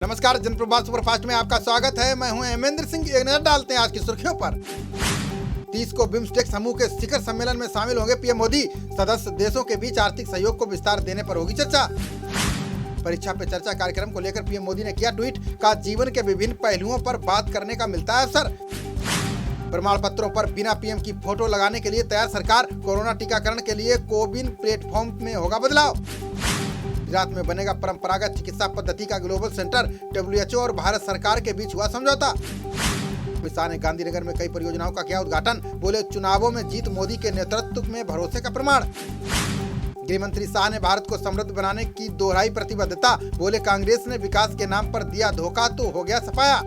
नमस्कार, जनप्रवाद सुपरफास्ट में आपका स्वागत है। मैं हूं हेमेंद्र सिंह। एक नजर डालते हैं आज की सुर्खियों पर। 30 को बिम्स्टेक समूह के शिखर सम्मेलन में शामिल होंगे पीएम मोदी। सदस्य देशों के बीच आर्थिक सहयोग को विस्तार देने पर होगी चर्चा। परीक्षा पे चर्चा कार्यक्रम को लेकर पीएम मोदी ने किया ट्वीट, कहा जीवन के विभिन्न पहलुओं पर बात करने का मिलता है अवसर। प्रमाण पत्रों पर बिना पीएम की फोटो लगाने के लिए तैयार सरकार। कोरोना टीकाकरण के लिए कोविन प्लेटफॉर्म में होगा बदलाव। गुजरात में बनेगा परंपरागत चिकित्सा पद्धति का ग्लोबल सेंटर। WHO और भारत सरकार के बीच हुआ समझौता। अमित शाह ने गांधीनगर में कई परियोजनाओं का किया उद्घाटन। बोले चुनावों में जीत मोदी के नेतृत्व में भरोसे का प्रमाण। गृह मंत्री शाह ने भारत को समृद्ध बनाने की दोहराई प्रतिबद्धता। बोले कांग्रेस ने विकास के नाम पर दिया धोखा तो हो गया सफाया।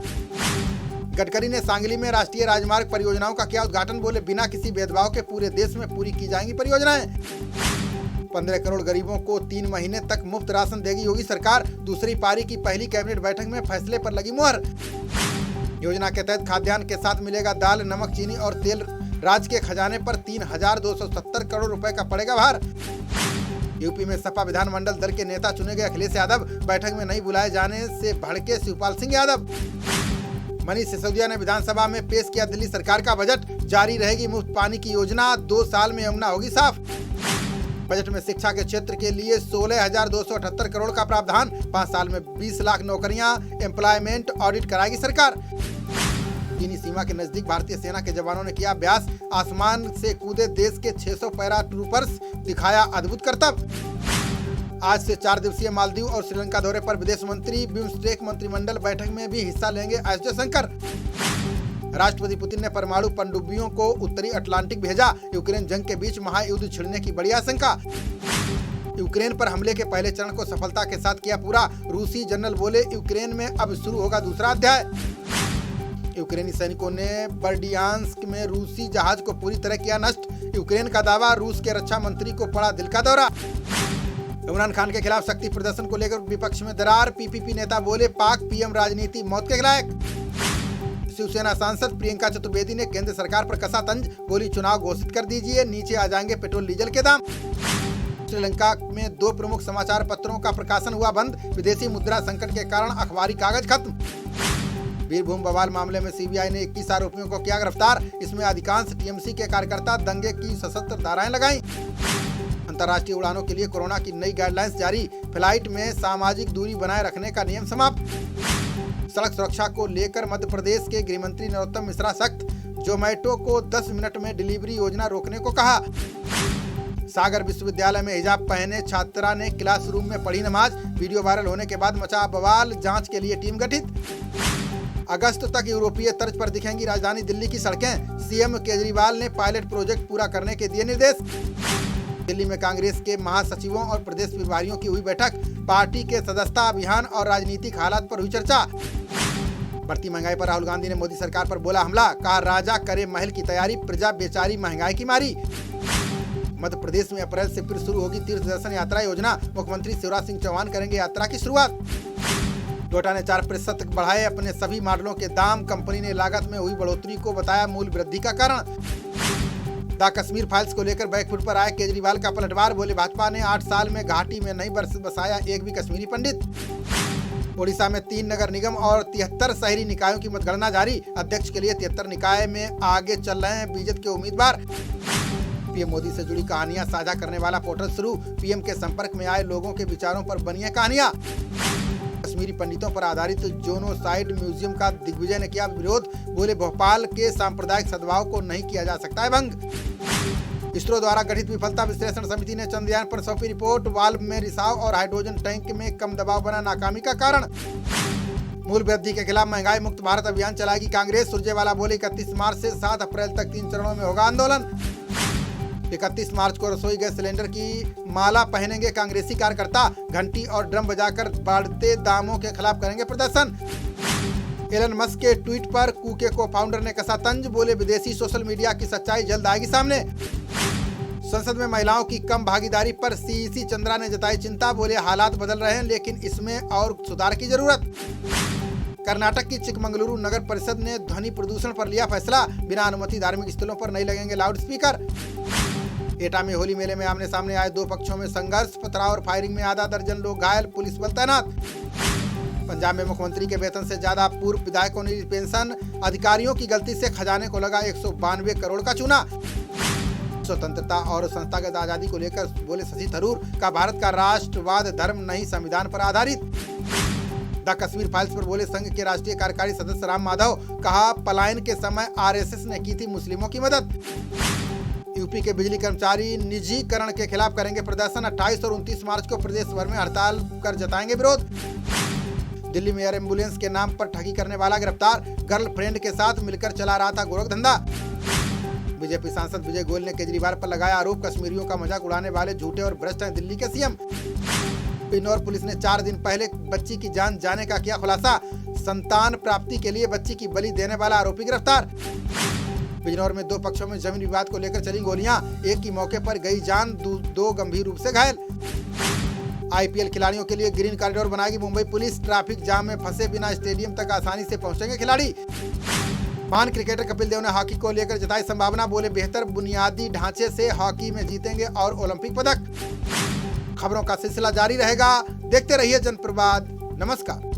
गडकरी ने सांगली में राष्ट्रीय राजमार्ग परियोजनाओं का किया उद्घाटन। बोले बिना किसी भेदभाव के पूरे देश में पूरी की जाएंगी परियोजनाएं। 15 करोड़ गरीबों को 3 महीने तक मुफ्त राशन देगी योगी सरकार। दूसरी पारी की पहली कैबिनेट बैठक में फैसले पर लगी मुहर। योजना के तहत खाद्यान्न के साथ मिलेगा दाल, नमक, चीनी और तेल। राज्य के खजाने पर 3270 करोड़ रुपए का पड़ेगा भार। यूपी में सपा विधानमंडल दल के नेता चुने गए अखिलेश यादव। बैठक में नहीं बुलाए जाने से भड़के शिवपाल सिंह यादव। मनीष सिसोदिया ने विधानसभा में पेश किया दिल्ली सरकार का बजट। जारी रहेगी मुफ्त पानी की योजना। 2 साल में यमुना होगी साफ। बजट में शिक्षा के क्षेत्र के लिए 16,278 करोड़ का प्रावधान। 5 साल में 20 लाख नौकरियां। एम्प्लॉयमेंट ऑडिट कराएगी सरकार। चीनी सीमा के नजदीक भारतीय सेना के जवानों ने किया अभ्यास। आसमान से कूदे देश के 600 पैरा ट्रूपर्स, दिखाया अद्भुत करतब। आज से 4 दिवसीय मालदीव और श्रीलंका दौरे पर विदेश मंत्री। बिम्स्टेक मंत्रिमंडल बैठक में भी हिस्सा लेंगे एस जयशंकर। राष्ट्रपति पुतिन ने परमाणु पनडुब्बियों को उत्तरी अटलांटिक भेजा। यूक्रेन जंग के बीच महायुद्ध छिड़ने की बड़ी आशंका। यूक्रेन पर हमले के पहले चरण को सफलता के साथ किया पूरा। रूसी जनरल बोले यूक्रेन में अब शुरू होगा दूसरा अध्याय। यूक्रेनी सैनिकों ने बर्डियांस्क में रूसी जहाज को पूरी तरह किया नष्ट। यूक्रेन का दावा। रूस के रक्षा मंत्री को पड़ा दिल का दौरा। इमरान खान के खिलाफ शक्ति प्रदर्शन को लेकर विपक्ष में दरार। पीपीपी नेता बोले पाक पीएम राजनीति मौत के लायक। शिवसेना सांसद प्रियंका चतुर्वेदी ने केंद्र सरकार पर कसा तंज। बोली चुनाव घोषित कर दीजिए, नीचे आ जाएंगे पेट्रोल डीजल के दाम। श्रीलंका में 2 प्रमुख समाचार पत्रों का प्रकाशन हुआ बंद। विदेशी मुद्रा संकट के कारण अखबारी कागज खत्म। वीरभूम बवाल मामले में सीबीआई ने 21 आरोपियों को किया गिरफ्तार। इसमें अधिकांश टीएमसी के कार्यकर्ता। दंगे की सशस्त्र धाराएं लगाई। अंतर्राष्ट्रीय उड़ानों के लिए कोरोना की नई गाइडलाइंस जारी। फ्लाइट में सामाजिक दूरी बनाए रखने का नियम समाप्त। सड़क सुरक्षा को लेकर मध्य प्रदेश के गृह मंत्री नरोत्तम मिश्रा सख्त। जोमैटो को 10 मिनट में डिलीवरी योजना रोकने को कहा। सागर विश्वविद्यालय में हिजाब पहने छात्रा ने क्लासरूम में पढ़ी नमाज। वीडियो वायरल होने के बाद मचा बवाल। जांच के लिए टीम गठित। अगस्त तक यूरोपीय तर्ज पर दिखेंगी राजधानी दिल्ली की सड़कें। सीएम केजरीवाल ने पायलट प्रोजेक्ट पूरा करने के दिए निर्देश। दिल्ली में कांग्रेस के महासचिवों और प्रदेश प्रभारियों की हुई बैठक। पार्टी के सदस्यता अभियान और राजनीतिक हालात पर हुई चर्चा। बढ़ती महंगाई पर राहुल गांधी ने मोदी सरकार पर बोला हमला। कहा राजा करे महल की तैयारी, प्रजा बेचारी महंगाई की मारी। मध्य प्रदेश में अप्रैल से फिर शुरू होगी तीर्थ दर्शन यात्रा योजना। मुख्यमंत्री शिवराज सिंह चौहान करेंगे यात्रा की शुरुआत। टोयोटा ने 4% बढ़ाए अपने सभी मॉडलों के दाम। कंपनी ने लागत में हुई बढ़ोतरी को बताया मूल वृद्धि का कारण। द कश्मीर फाइल्स को लेकर बैकफुट पर आए केजरीवाल का पलटवार। बोले भाजपा ने 8 साल में घाटी में नहीं बसाया एक भी कश्मीरी पंडित। ओडिशा में 3 नगर निगम और 73 शहरी निकायों की मतगणना जारी। अध्यक्ष के लिए 73 निकाय में आगे चल रहे हैं बीजेपी के उम्मीदवार। पीएम मोदी से जुड़ी कहानियां साझा करने वाला पोर्टल शुरू। पीएम के संपर्क में आए लोगों के विचारों पर बनी है कहानियां। कश्मीरी पंडितों पर आधारित जोनोसाइड म्यूजियम का दिग्विजय ने किया विरोध। बोले भोपाल के सांप्रदायिक सद्भाव को नहीं किया जा सकता है भंग। इसरो द्वारा गठित विफलता विश्लेषण समिति ने चंद्रयान पर सौंपी रिपोर्ट। वाल्व में रिसाव और हाइड्रोजन टैंक में कम दबाव बना नाकामी का कारण। मूल वृद्धि के खिलाफ महंगाई मुक्त भारत अभियान चलाएगी कांग्रेस। सुरजेवाला बोले 31 मार्च से 7 अप्रैल तक 3 चरणों में होगा आंदोलन। 31 मार्च को रसोई गैस सिलेंडर की माला पहनेंगे कांग्रेसी कार्यकर्ता। घंटी और ड्रम बजाकर बढ़ते दामों के खिलाफ करेंगे प्रदर्शन। एलन मस्क के ट्वीट पर कूके को फाउंडर ने कसा तंज। बोले विदेशी सोशल मीडिया की सच्चाई जल्द आएगी सामने। संसद में महिलाओं की कम भागीदारी पर सीईसी चंद्रा ने जताई चिंता। बोले हालात बदल रहे हैं लेकिन इसमें और सुधार की जरूरत। कर्नाटक की चिकमंगलुरु नगर परिषद ने ध्वनि प्रदूषण पर लिया फैसला। बिना अनुमति धार्मिक स्थलों पर नहीं लगेंगे लाउड स्पीकर। एटा में होली मेले में आमने सामने आए 2 पक्षों में संघर्ष। पथराव और फायरिंग में आधा दर्जन लोग घायल। पुलिस बल तैनात। पंजाब में मुख्यमंत्री के वेतन से ज्यादा पूर्व विधायकों ने पेंशन, अधिकारियों की गलती से खजाने को लगा 192 करोड़ का चूना। स्वतंत्रता और संस्थागत आजादी को लेकर बोले शशि थरूर का भारत का राष्ट्रवाद धर्म नहीं संविधान पर आधारित। द कश्मीर फाइल्स पर बोले संघ के राष्ट्रीय कार्यकारी सदस्य राम माधव, कहा पलायन के समय आरएसएस ने की थी मुस्लिमों की मदद। यूपी के बिजली कर्मचारी निजीकरण के खिलाफ करेंगे प्रदर्शन, 28 और 29 मार्च को प्रदेश भर में हड़ताल कर जताएंगे विरोध। दिल्ली में एयर एम्बुलेंस के नाम पर ठगी करने वाला गिरफ्तार, गर्लफ्रेंड के साथ मिलकर चला रहा था गोरख धंधा। बीजेपी सांसद विजय गोयल ने केजरीवाल पर लगाया आरोप, कश्मीरियों का मजाक उड़ाने वाले झूठे और भ्रष्ट हैं दिल्ली के सीएम। बिजनौर पुलिस ने 4 दिन पहले बच्ची की जान जाने का किया खुलासा, संतान प्राप्ति के लिए बच्ची की बलि देने वाला आरोपी गिरफ्तार। बिजनौर में 2 पक्षों में जमीन विवाद को लेकर चली गोलियां, एक की मौके पर गई जान, 2 गंभीर रूप से घायल। आईपीएल खिलाड़ियों के लिए ग्रीन कॉरिडोर बनाएगी मुंबई पुलिस, ट्रैफिक जाम में फंसे बिना स्टेडियम तक आसानी से पहुंचेंगे खिलाड़ी। महान क्रिकेटर कपिल देव ने हॉकी को लेकर जताई संभावना, बोले बेहतर बुनियादी ढांचे से हॉकी में जीतेंगे और ओलंपिक पदक। खबरों का सिलसिला जारी रहेगा, देखते रहिए जनप्रवाद। नमस्कार।